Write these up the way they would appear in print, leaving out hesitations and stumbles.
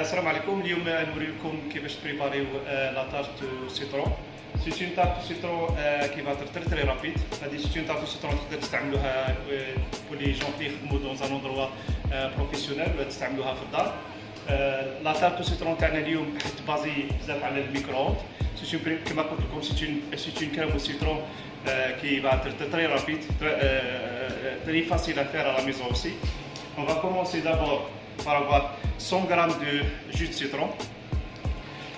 السلام عليكم. اليوم نوريكم كيفاش بريباريو لا تارت سيترون. سي اون تارت سيترون كي va être très رابيد. هذه سي اون تارت سيترون تقدر تستعملوها pour les gens qui يخدموا dans un endroit بروفيسيونيل ولا تستعملوها في الدار. لا تارت سيترون تاعنا اليوم تبازي بزاف على الميكرووند. سي كما قلت لكم سي اون كريم سيترون qui va être très rapide, très facile à faire à la maison aussi. On va commencer d'abord par avoir 100 g de jus de citron.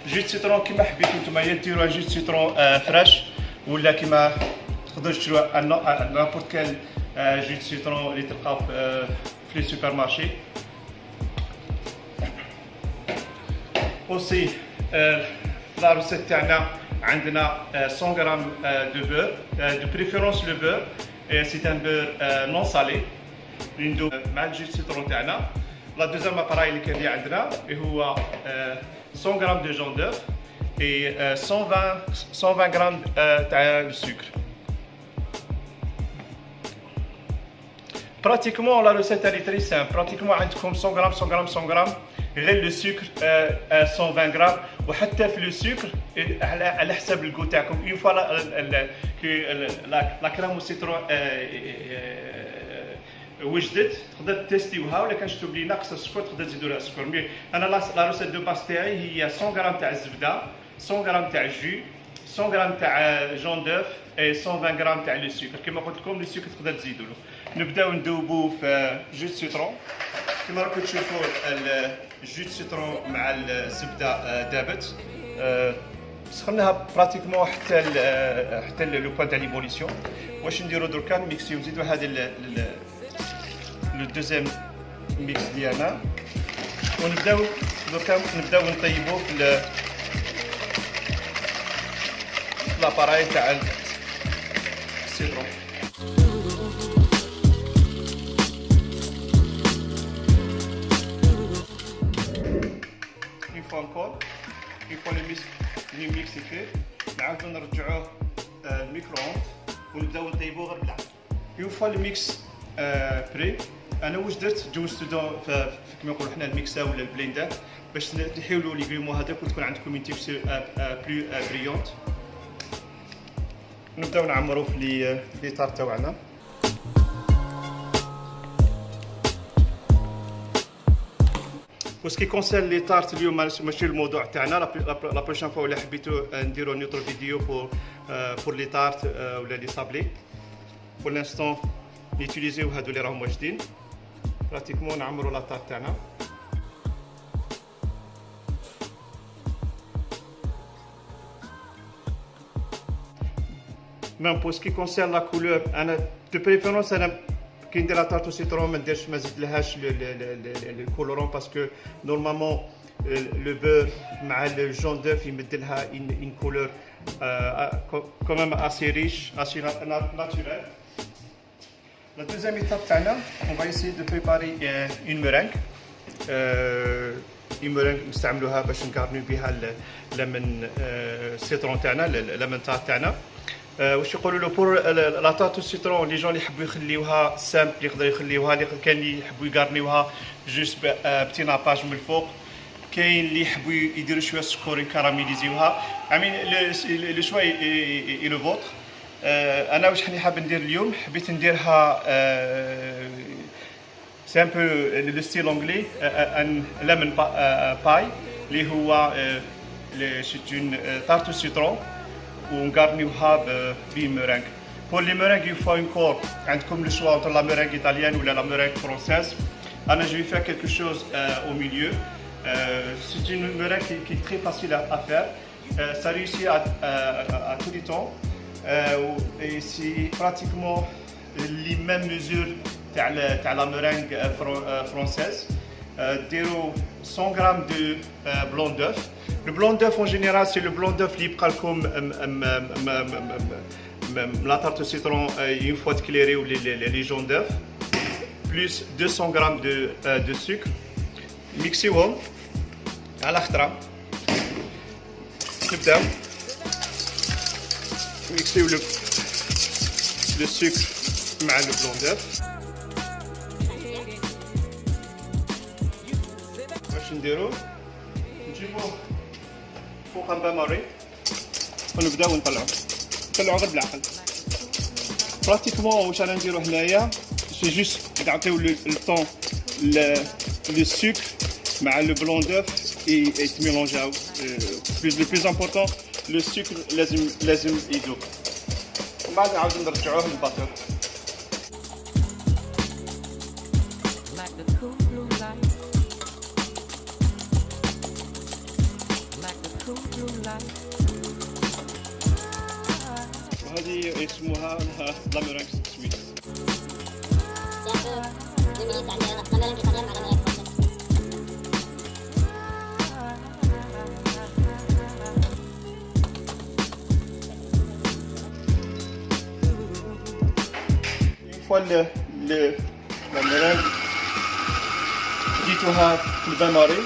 Jus de citron كما حبيتو نتوما ديروا جus de citron فريش ولا كما تقدروا تشروا n'importe quel jus de citron اللي تلقاو في لي سوبر مارشي. aussi la recette تاعنا عندنا 100 g de beurre, de préférence le beurre, c'est un beurre non salé. ندوب مع الجوز سيترون تاعنا. لا دوزيام اباراي اللي كاين عندنا هو 100 g de jaune d'œuf et 120 g تاع السكر. براتيكمون لا روسيت elle est très simple. براتيكمون عندكم 100 g 100 g غير لو سكر 120 غرام وحتى في لو سكر على حساب الكو تاعكم. اون فوا لا كريم والسيترون وجدت تقدر تيستيوها ولا كان شفتوا بلي ناقصه السكر تقدر تزيدوا لها السكر. مي انا لا روسيت دو باس تاعي هي 100 غرام تاع الزبده، 100 غرام تاع الجو، 100 غرام تاع جون دوف اي 120 غرام تاع لو سكر. كما قلت لكم لو سكر تقدر تزيدوا له. نبداو ندوبوا في جو سيترون. كما راكم تشوفوا الجو سيترون مع الزبده دابت. سخناها براتيكمون حتى لو بوان تاع ليبوليسيون. واش نديرو دركا نميكسيو نزيدو هذه لو دوزيام ميكس ديالنا ونبداو دركا نطيبوه في لاباراي تاع السيترون. une fois encore, une fois le mix est fait, نعاودو نرجعوه الميكرووند ونبداو نطيبوه غير بالعافية. une fois le mix بري انا واش درت جوزتو كما نقولوا حنا الميكسا ولا البليندر باش تحيولوا لي غريمو هذاك وتكون عندكم اون تيكستور بلو بريونت. نبداو نعمروا في لي طارت تاعنا. وسكي كونسيرن لي طارت اليوم ماشي الموضوع تاعنا. لا بروشين فوا ولا حبيتو نديرو نوتر فيديو بور لي طارت ولا لي صابلي. بور لانستون نيتيليزيو هادو اللي راهم واجدين. براتيكمون نعمرو لا طارت تاعنا. ميم بور سكي كونسيرن لا كولور انا دو بريفيرونس انا كي ندير لا تارت سيترون ما نديرش ما نزيدلهاش الكولورون باسكو نورمالمون لو بور مع الجون دوف يمد لها اون كولور كومام اسي ريش اسي ناتوريل. La deuxième étape تاعنا on va essayer de préparer une meringue. une meringue نستعملوها باش نقارنيو بها الليمون سيترون تاعنا الليمون تارت تاعنا. واش يقولوا له بور لا تارت سيترون لي جون اللي يحبوا يخليوها سامبل يقدروا يخليوها، اللي كان اللي يحبوا يقارنيوها جوست بتي ناباج من الفوق، كاين اللي يحبوا يديروا شويه سكر يكراميليزيوها. امين لو شوا اي لو فوتر. انا واش راني حاب ندير اليوم حبيت نديرها سي ان بو لو ستيل انجلي ان ليمون باي اللي هو سي اون تارت سيترون ونقارنيوها بميرانغ. بور لي ميرانغ يو فوا انكور عندكم لو شوا entre la meringue italienne ولا la meringue française. انا جو faire quelque chose au milieu. C'est une meringue qui est très facile à faire. Ça réussit à tout le temps. Et c'est pratiquement les mêmes mesures تاع la meringue française. ديروا 100 g de blanc d'œuf. Le blanc d'œuf en général c'est le blanc d'œuf اللي يبقى لكم la tarte au citron une fois تكليريو les jaunes d'œuf plus 200 g de sucre. ميكسيوهم على خطرة. نبداو ميكسيو le sucre مع le blanc d'œuf. باش نديرو نجيبوه فوق ان بان ماري ونبداو نطلعو غير بالعقل. براتيكمون واش رانا نديرو هنايا سي جوست نعطيو لو طون لو سكر مع لو بلون دوف يتميلونجاو. لو بلوز امبورطون لو سكر لازم يذوب، ومن بعد نعاودو نرجعوه للباتور. وهذه يسموها لا ميرانج سويس. لا ميرانج جيتوها في البان ماري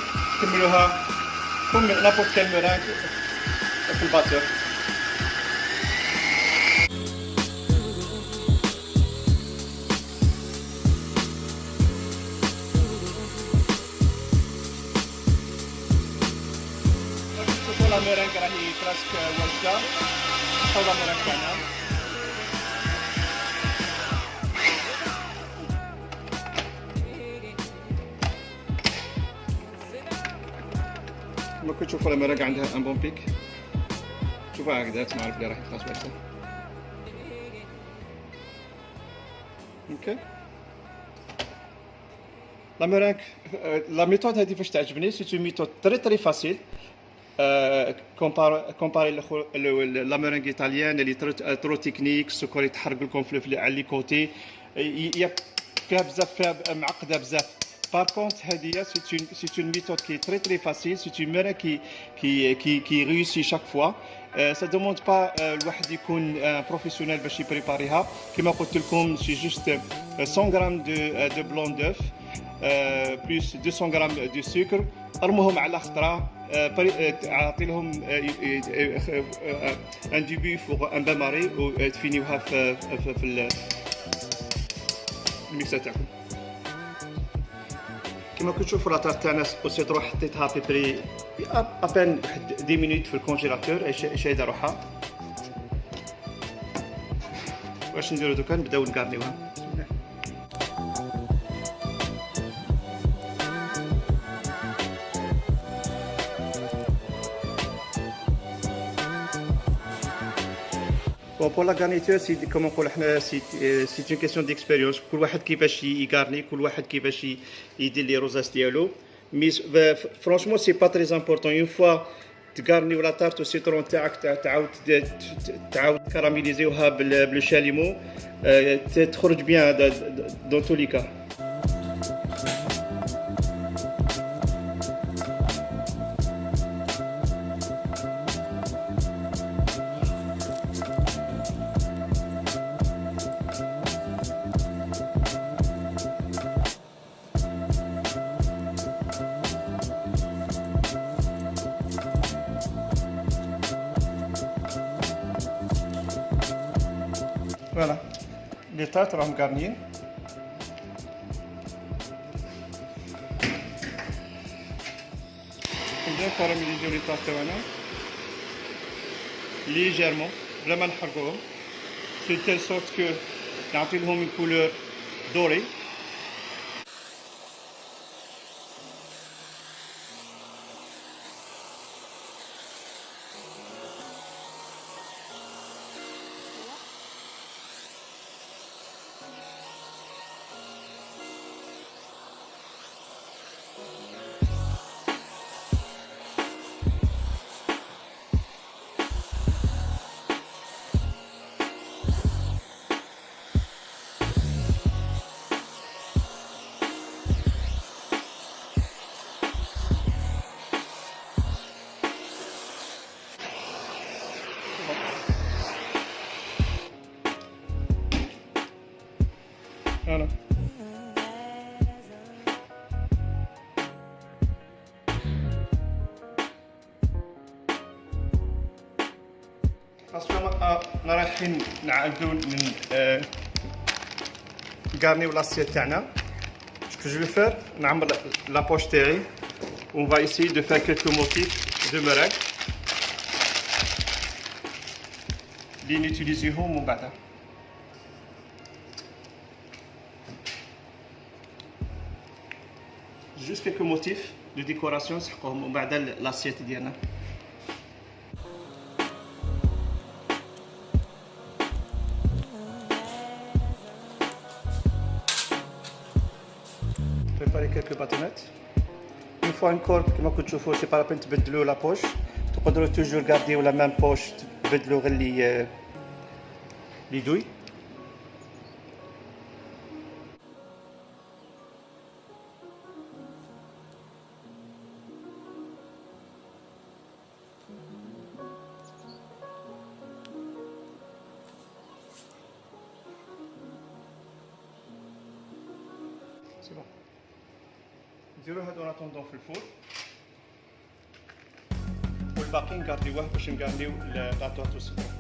كملوها كوم نابورت كال ميرانج في الباتور. شوفوا لا ميرانج راهي براسك واجده، نحطو لا ميرانج تاعنا. كما كتشوفوا لا ميرانج عندها ان بون بيك، شوفوها هكذا تنعرف بلي راهي خلاص واجده. اوكي لا ميرانج لا ميثود هذه فاش تعجبني سي اون ميثود تري فاسيل كومباري لا ميرانج ايطاليان اللي ترو تكنيك، السكر يتحرق لكم على لي كوتي، فيها بزاف، فيها معقده بزاف. Par contre, هذه c'est une méthode qui est très facile, c'est une méthode qui réussit chaque fois. Ça demande pas الواحد يكون professionnel باش يبريباريها. كما قلت لكم c'est juste 100 grammes de blanc d'œuf plus 200 grammes de sucre. ارموهم على خطره، اعطي لهم un début pour un bain marie وتفينيوها في الميكسر تاعكم. كما كتشوفوا لاطار تاعنا السيترون حطيتها في بري ابان واحد 10 مينوت في الكونجيلاتور شايده روحها. واش نديرو دوكا؟ نبداو نكارنيوها. Bon, pour la garniture, c'est comme on c'est une question d'expérience. كل واحد كيفاش يغارني، كل واحد كيفاش يدير لي روزاس ديالو. مي فرانشمون سي با تري امبورطون. اون فوا تغارنيو لا تارت سيترون تاعك تعاود كراميليزيوها بالشاليمو تخرج بيان دون تو لي كا. فوالا لي تارت راهم كارنيين. نبداو كراميليزيو لي تارت تاعنا ليجيرمون بلا ما نحرقوهم، سي تيل سورت كو نعطي لهم اون كولور دوري. فوالا اصلا رايحين نعاودو نكارنيو لاسيت تاعنا. شكون جو فير نعمر لابوش تاعي On va essayer de faire quelques motifs de meringue. اللي نوتيليزيهم من بعد. Juste quelques motifs de décoration نسحقوهم من بعد l'assiette ديالنا. Préparer quelques bâtonnets. Une fois encore, كما كنتوا تشوفوا سي با لابين تبدلوا لا بوش. تقدروا توجور غارديو لا ميم بوش تبدلوا غير لي دوي. سي بون. نديرو هادو اون اتوندون في الفور. والباقي نغارديوه باش نغارديو لا طوات والسيترون.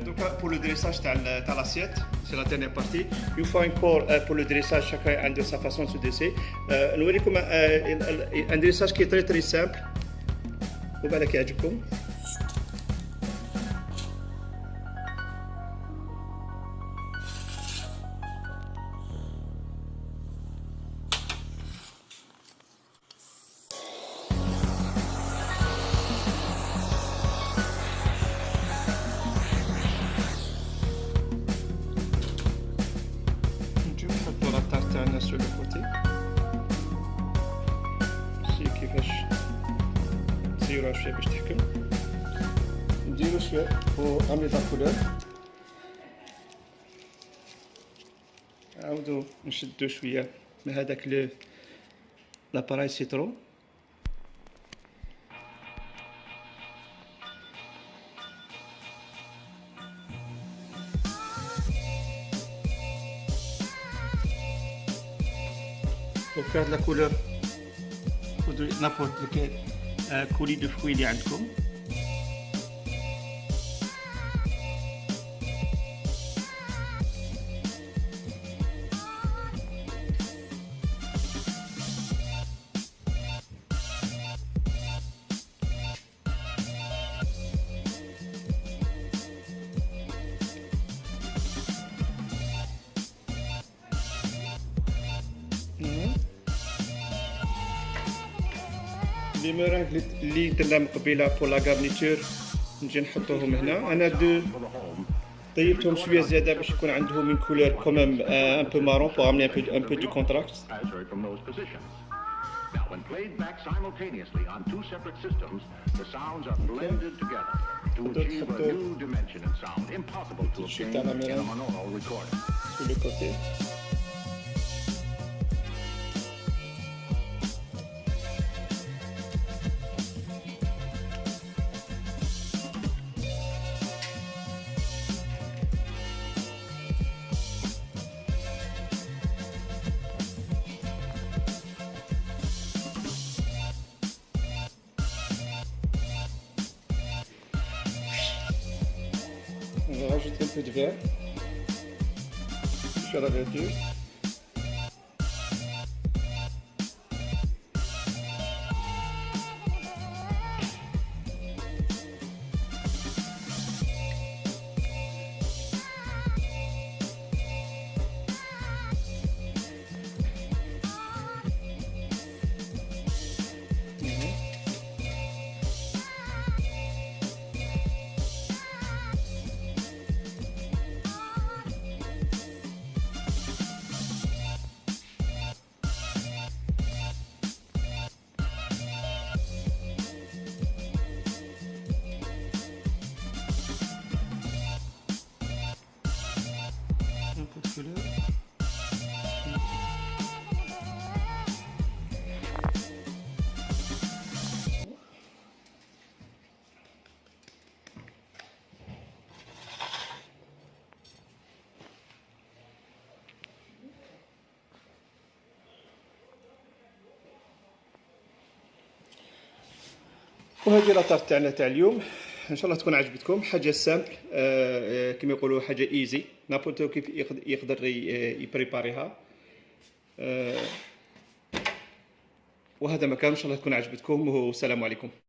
Donc pour le dressage de l'assiette, c'est la dernière partie. Une fois encore pour le dressage, chacun a de sa façon de se dresser. Nous voyons un dressage qui est très très simple. Vous voyez qu'il y a du coup. Sur le côté. Ici كيفاش نزيروها شويه باش تحكم. نديرو شويه ونعملو لا كولور. نعاودو نشدو شويه من هذاك لاباراي سيترون. Pour faire de la couleur, n'importe lequel coulis de fruits il y a عندكم. لي ميرانغ اللي درنا من قبيله بور لا غارنيتور نجي نحطوهم هنا. انا طيبتهم شويه زياده باش يكون عندهم من كولور كوميم ان بو مارون بور amener un peu du contraste. Now, when played back simultaneously on two separate systems, the sounds are blended together to achieve a new dimension in sound, impossible to obtain in a monaural recording. Sur le côté. On va rajouter un peu de verre sur la verdure. وهذه لاطارت تاعنا تاع اليوم ان شاء الله تكون عجبتكم. حاجه سامبل كما يقولوا حاجه ايزي، نابورتو كيف يقدر يبريباريها. وهذا مكان ان شاء الله تكون عجبتكم والسلام عليكم.